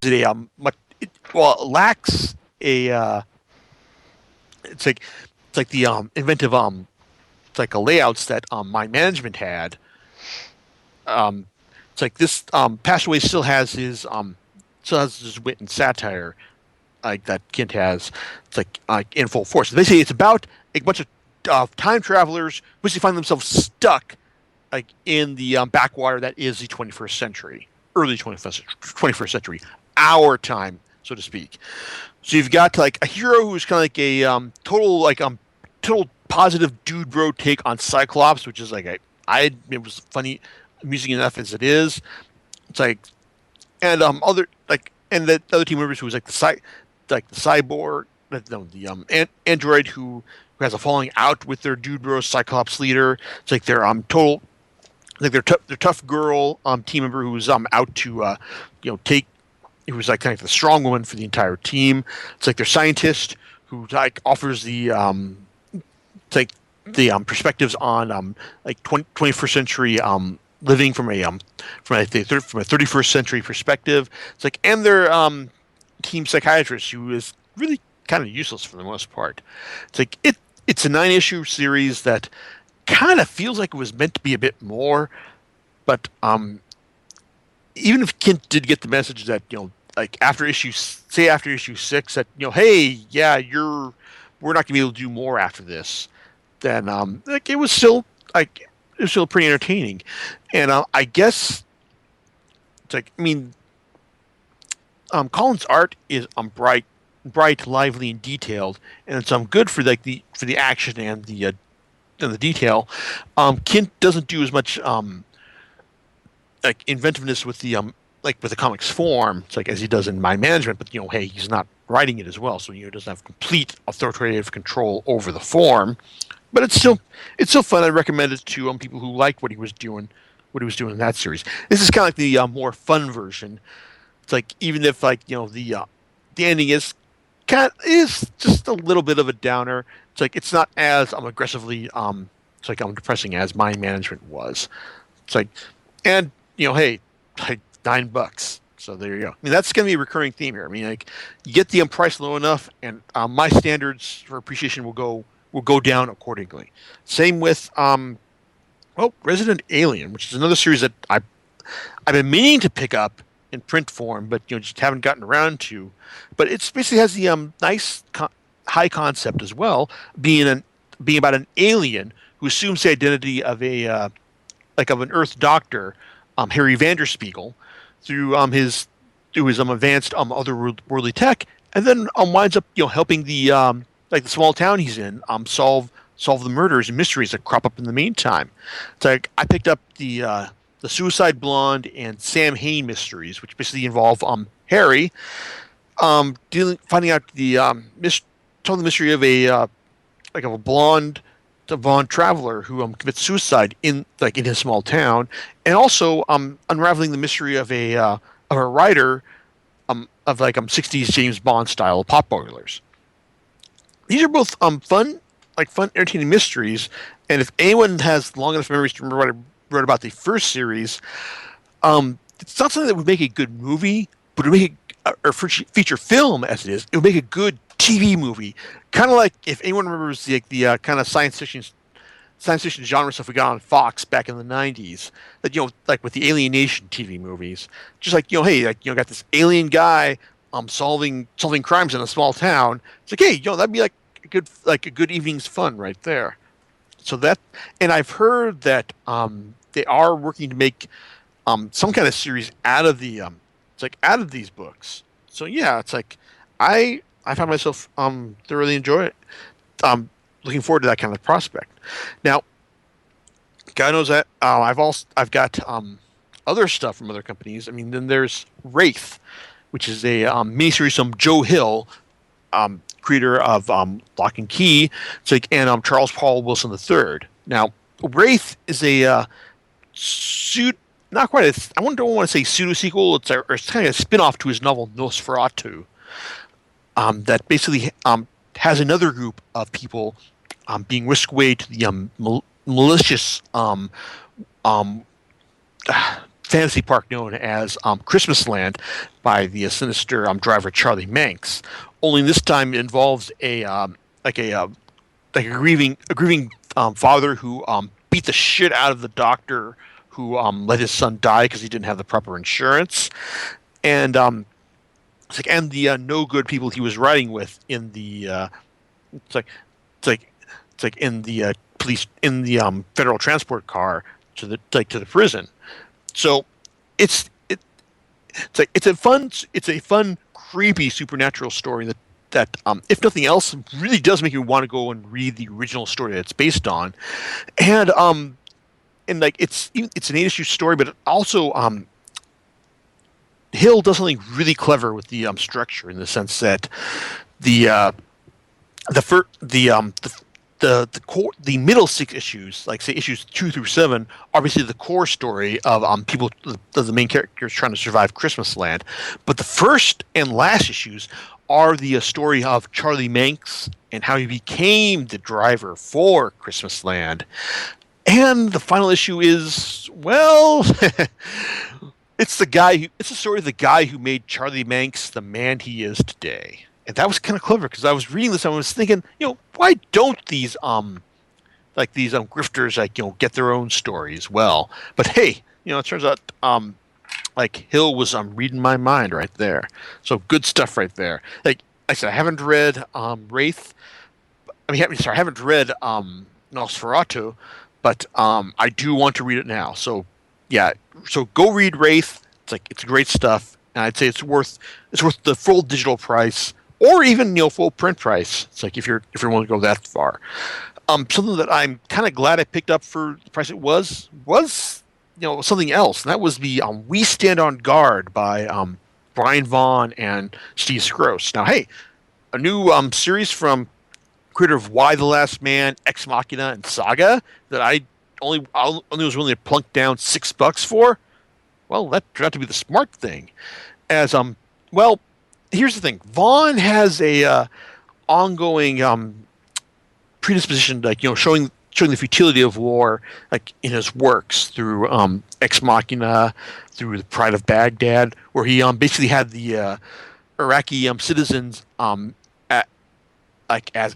it a it lacks a it's like the inventive it's like a layouts that my management had. Um, it's like this Passaway still has his wit and satire like that Kindt has. It's like in full force. They say it's about a bunch of time travelers who find themselves stuck like in the backwater that is the 21st century, early 21st century, our time, so to speak. So you've got like a hero who's kind of like a total positive dude bro take on Cyclops, which is like it was funny, amusing enough as it is. It's like and other like and the other team members who was like the cyborg, no, the android who has a falling out with their dude bro Cyclops leader. It's like their total like their tough girl team member who's out to take who was like kind of the strong woman for the entire team. It's like their scientist who like offers the like the perspectives on like 21st century living from a 31st century perspective. It's like and their team psychiatrist who is really kind of useless for the most part. It's like it's a 9-issue series that kind of feels like it was meant to be a bit more, but even if Kent did get the message that like after issue 6 that hey yeah we're not gonna be able to do more after this, then like it was still pretty entertaining, and I guess it's like I mean Colin's art is bright, lively, and detailed, and it's good for like the action and the detail. Kindt doesn't do as much like inventiveness with the like with the comics form, it's like as he does in My Management, but hey, he's not writing it as well, so doesn't have complete authoritative control over the form. But it's still fun. I recommend it to people who like what he was doing in that series. This is kind of like the more fun version. It's like even if like the ending is just a little bit of a downer. It's like it's not as aggressively it's like depressing as My Management was. It's like and hey, like $9. So there you go. I mean that's going to be a recurring theme here. I mean like you get the price low enough, and my standards for appreciation will go down accordingly. Same with Resident Alien, which is another series that I've been meaning to pick up in print form, but just haven't gotten around to. But it basically has the high concept as well, being about an alien who assumes the identity of of an Earth doctor, Harry Vanderspiegel, through his advanced otherworldly tech, and then winds up helping the like the small town he's in solve the murders and mysteries that crop up in the meantime. It's like I picked up the Suicide Blonde and Sam Hain mysteries, which basically involve Harry finding out telling the mystery of a blonde Vaughan traveler who commits suicide in his small town, and also unraveling the mystery of a writer of 60s James Bond style pop boilers. These are both fun, entertaining mysteries, and if anyone has long enough memories to remember what I wrote about the first series, it's not something that would make a good movie, but it would make or feature film as it is. It would make a good TV movie, kind of like if anyone remembers the kind of science fiction genre stuff we got on Fox back in the '90s. That like with the Alienation TV movies, just like hey, got this alien guy solving crimes in a small town. It's like hey, that'd be a good evening's fun right there. So that, and I've heard that they are working to make some kind of series out of out of these books. So yeah, it's like I found myself thoroughly enjoy it. Looking forward to that kind of prospect. Now, God knows that I've got other stuff from other companies. I mean, then there's Wraith, which is a miniseries from Joe Hill, creator of Lock and Key, and Charles Paul Wilson III. Now, Wraith is a not quite I don't want to say pseudo sequel. It's kind of a spin off to his novel Nosferatu. That basically has another group of people being whisked away to the malicious fantasy park known as Christmas Land by the sinister driver Charlie Manx. Only this time it involves like a like a grieving father who beat the shit out of the doctor who let his son die because he didn't have the proper insurance, and it's like and the no good people he was riding with in the it's like it's like it's like in the police in the federal transport car to the prison. So it's it's a fun creepy supernatural story that if nothing else really does make you want to go and read the original story that it's based on, and like it's an 8 issue story, but it also Hill does something really clever with the structure in the sense that the the fir- the core the middle 6 issues, like say issues 2 through 7, are obviously the core story of people the main characters trying to survive Christmas Land, but the first and last issues are the story of Charlie Manx and how he became the driver for Christmas Land. And the final issue is, well, it's the story of the guy who made Charlie Manx the man he is today. And that was kind of clever because I was reading this and I was thinking, why don't these these grifters get their own story as well? But hey, it turns out like Hill was reading my mind right there. So good stuff right there. Like I said, I haven't read Wraith. I haven't read Nosferatu, but I do want to read it now. So yeah, so go read Wraith. It's great stuff, and I'd say it's worth the full digital price, or even full print price. It's like if you're willing to go that far. Something that I'm kind of glad I picked up for the price it was something else, and that was the We Stand on Guard by Brian Vaughan and Steve Skroce. Now, hey, a new series from creator of Y the Last Man, Ex Machina, and Saga that I only was willing to plunk down $6 for. Well, that turned out to be the smart thing. As well, here's the thing: Vaughn has a ongoing predisposition, showing the futility of war, like in his works through Ex Machina, through the Pride of Baghdad, where he basically had the Iraqi citizens like as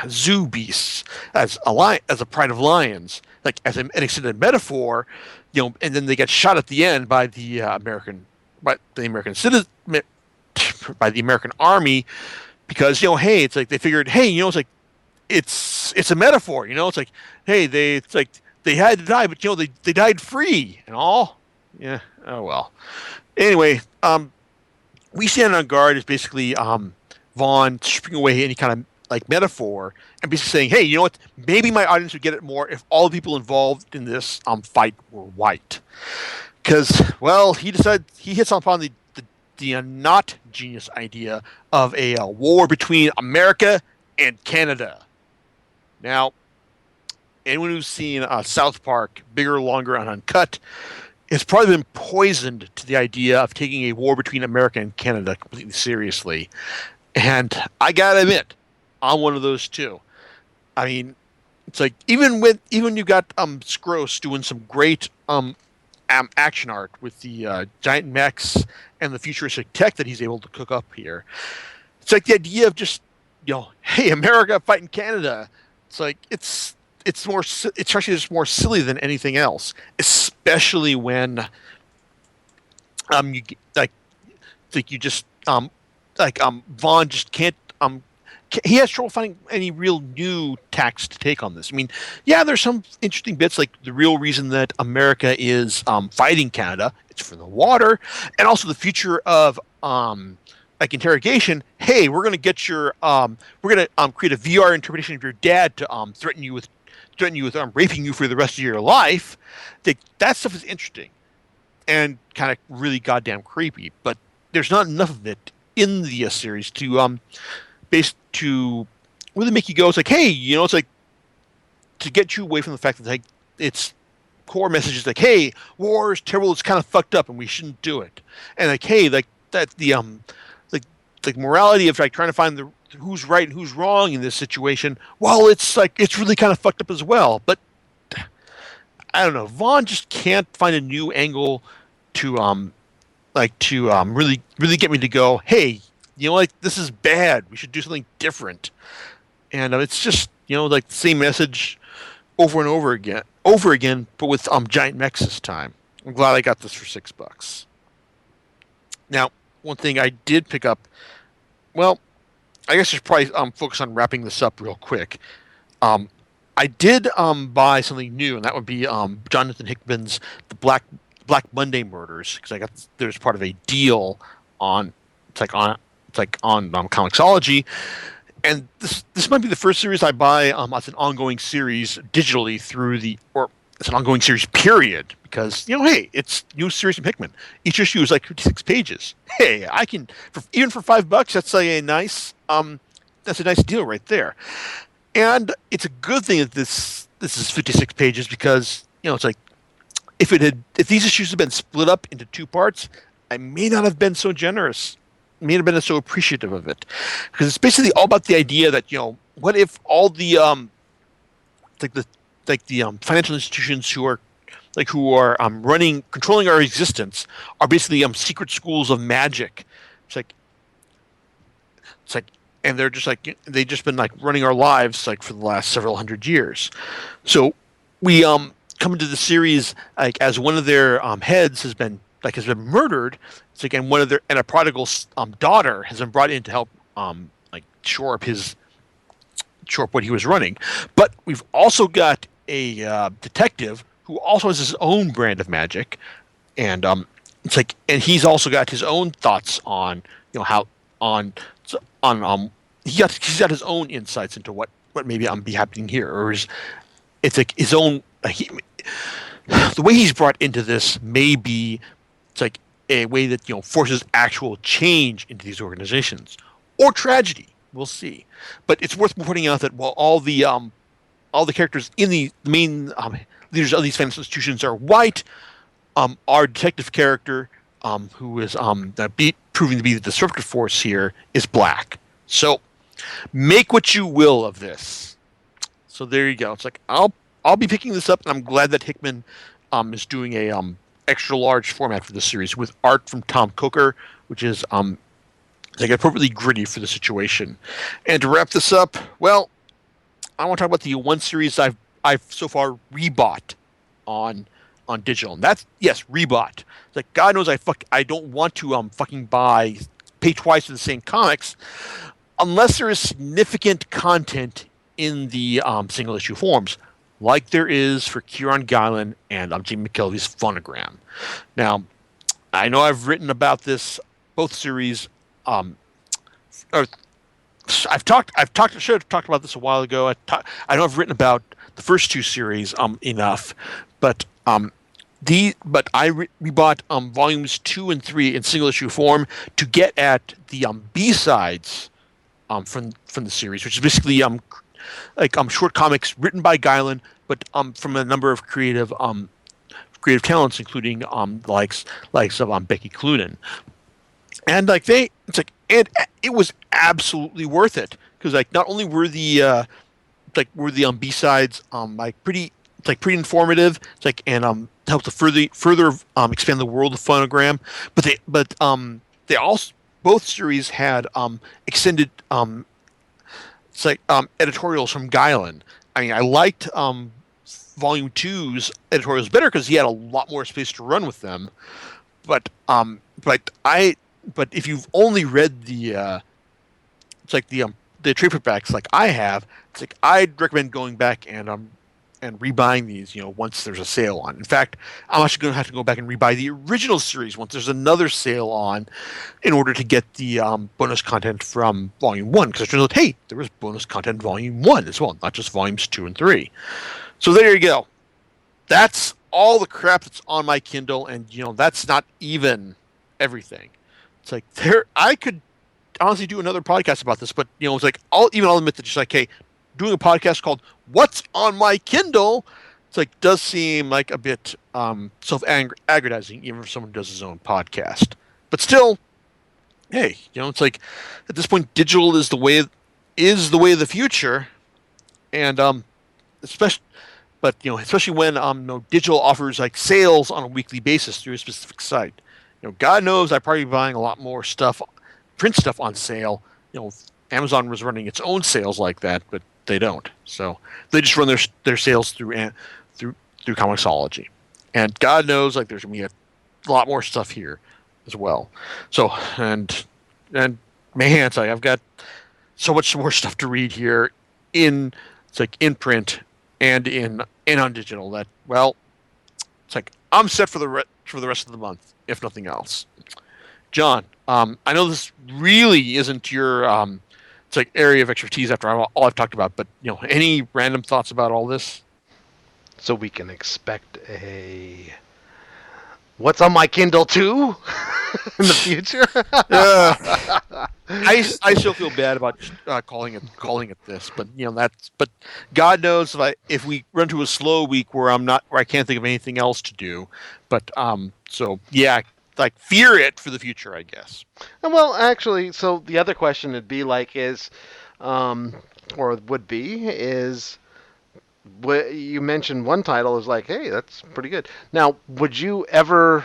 zoo beasts, as a pride of lions, like as an extended metaphor, and then they get shot at the end by the American citizen, by the American army, because hey, it's like they figured, hey, it's like it's a metaphor, it's like, hey, they had to die, but they died free and all. Yeah, oh well. Anyway, We Stand on Guard is basically Vaughn stripping away any kind of like metaphor and basically saying, hey, you know what? Maybe my audience would get it more if all the people involved in this fight were white. Because, well, he hits upon the not genius idea of a war between America and Canada. Now, anyone who's seen South Park, Bigger, Longer, and Uncut, has probably been poisoned to the idea of taking a war between America and Canada completely seriously. And I gotta admit, I'm one of those too. I mean, it's like even you got Scroce doing some great action art with the giant mechs and the futuristic tech that he's able to cook up here. It's like the idea of just hey, America fighting Canada. It's like it's actually just more silly than anything else, especially when you you just Vaughn just can't he has trouble finding any real new tacks to take on this. I mean, yeah, there's some interesting bits, like the real reason that America is fighting Canada, it's for the water, and also the future of like interrogation. Hey, we're gonna get your we're gonna create a VR interpretation of your dad to threaten you with raping you for the rest of your life. That stuff is interesting and kind of really goddamn creepy, but there's not enough of it in the series to really make you go, it's like, hey, it's like to get you away from the fact that like its core message is like, hey, war is terrible, it's kind of fucked up, and we shouldn't do it. And like, hey, like that the morality of like trying to find who's right and who's wrong in this situation. Well, it's like it's really kind of fucked up as well. But I don't know. Vaughan just can't find a new angle to really get me to go, hey, like this is bad. We should do something different. And it's just like the same message over and over again, but with giant mechs this time. I'm glad I got this for $6. Now, one thing I did pick up. Well, I guess I should probably focus on wrapping this up real quick. Um, I did buy something new, and that would be Jonathan Hickman's The Black Monday Murders, because I got there's part of a deal on it's like on Comixology, and this might be the first series I buy as an ongoing series digitally through the or it's an ongoing series period, because hey, it's new series from Hickman. Each issue is like 56 pages. Hey, I can even for $5, that's a nice deal right there. And it's a good thing that this is 56 pages, because it's like if these issues had been split up into two parts, I may not have been so generous, may not have been so appreciative of it, because it's basically all about the idea that what if all the like the financial institutions who are running controlling our existence are basically secret schools of magic. It's like it's like and they're just like they've just been like running our lives like for the last several hundred years. So we come into the series like as one of their heads has been murdered. It's like and one of their and a prodigal daughter has been brought in to help like shore up what he was running. But we've also got a detective who also has his own brand of magic, and it's like and he's also got his own thoughts on how on he's got his own insights into what maybe be happening here, or it's like his own the way he's brought into this may be it's like a way that forces actual change into these organizations or tragedy. We'll see, but it's worth pointing out that while all the characters in the main leaders of these financial institutions are white, our detective character, who is proving to be the disruptive force here, is black. So make what you will of this. So there you go. It's like I'll be picking this up, and I'm glad that Hickman is doing a extra large format for this series with art from Tom Coker, which is like appropriately gritty for the situation. And to wrap this up, well, I want to talk about the one series I've so far rebought on digital, and that's yes, rebought. It's like God knows I don't want to pay twice for the same comics unless there is significant content in the single issue forms, like there is for Kieron Gillen and Jim McKelvey's Phonogram. Now, I know I've written about this both series. Or I should have talked about this a while ago. I know I've written about the first two series enough, but we bought volumes 2 and 3 in single issue form to get at the B-sides from the series, which is basically short comics written by Gillen, but from a number of creative talents, including the likes of Becky Cloonan. And and it was absolutely worth it, because not only were the B sides pretty informative, and helped to further expand the world of Phonogram, but they also both series had extended editorials from Gillen. I mean, I liked Volume 2's editorials better because he had a lot more space to run with them, but if you've only read the trade paperbacks like I have, it's like I'd recommend going back and rebuying these, once there's a sale on. In fact, I'm actually going to have to go back and rebuy the original series once there's another sale on, in order to get the bonus content from Volume 1. Because it turns out, hey, there was bonus content in Volume 1 as well, not just Volumes 2 and 3. So there you go. That's all the crap that's on my Kindle, and that's not even everything. It's like I could honestly do another podcast about this, but it's like I'll admit that just like, hey, doing a podcast called "What's on My Kindle," it's like does seem like a bit self-aggrandizing, even if someone does his own podcast. But still, hey, it's like at this point, digital is the way of the future, and especially but especially when digital offers like sales on a weekly basis through a specific site. God knows I'd probably be buying a lot more stuff, print stuff on sale. Amazon was running its own sales like that, but they don't. So they just run their sales through through Comixology, and God knows like there's gonna be a lot more stuff here as well. So and man, it's like I've got so much more stuff to read here in it's like in print and on digital. That well, it's like I'm set for for the rest of the month, if nothing else. John, I know this really isn't your it's like area of expertise after all I've talked about, but any random thoughts about all this? So we can expect a what's on my Kindle 2 in the future. uh, I still feel bad about calling it this, but but God knows if we run to a slow week where I can't think of anything else to do, but so yeah, like fear it for the future, I guess. Well, actually, so the other question would be like or would be is what you mentioned one title is like, hey, that's pretty good. Now, would you ever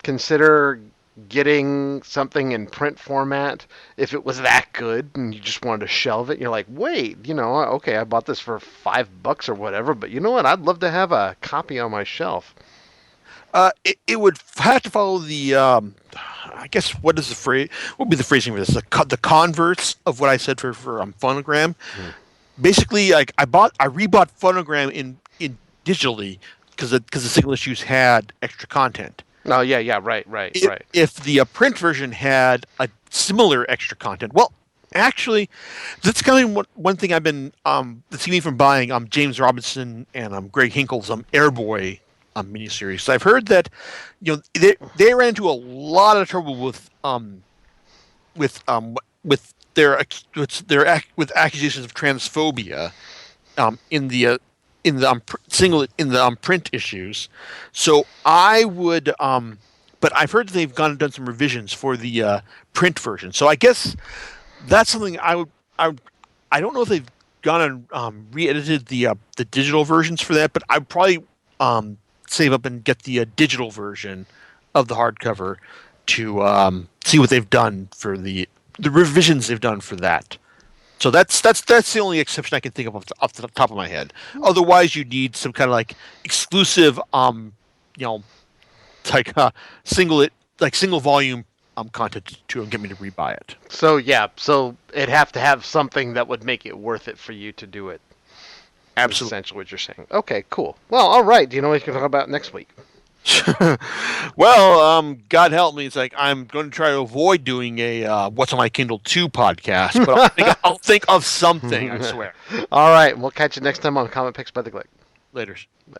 consider getting something in print format if it was that good and you just wanted to shelve it? You're like, wait, okay, I bought this for $5 or whatever, but you know what? I'd love to have a copy on my shelf. It would have to follow the I guess what is the phrase? What would be the phrasing for this? The converse of what I said for Phonogram. Basically, like I rebought Phonogram in digitally because the single issues had extra content. Oh yeah, right. If the print version had a similar extra content, well, actually, that's kind of one thing I've been that's keeping me from buying James Robinson and Greg Hinkle's Airboy miniseries. So I've heard that they ran into a lot of trouble with with accusations of transphobia in the print issues. So I would but I've heard that they've gone and done some revisions for the print version. So I guess that's something I don't know if they've gone and re-edited the digital versions for that, but I'd probably save up and get the digital version of the hardcover to see what they've done for the revisions they've done for that. So that's the only exception I can think of off the top of my head. Otherwise, you need some kind of like exclusive, like single volume content to get me to rebuy it. So yeah, so it'd have to have something that would make it worth it for you to do it. Absolutely. Essentially what you're saying. Okay, cool. Well, all right. Do you know what we can talk about next week? Well, God help me. It's like I'm going to try to avoid doing a What's on My Kindle 2 podcast, but I'll think of something, I swear. All right. We'll catch you next time on Comic Picks by the Glick. Later. Bye.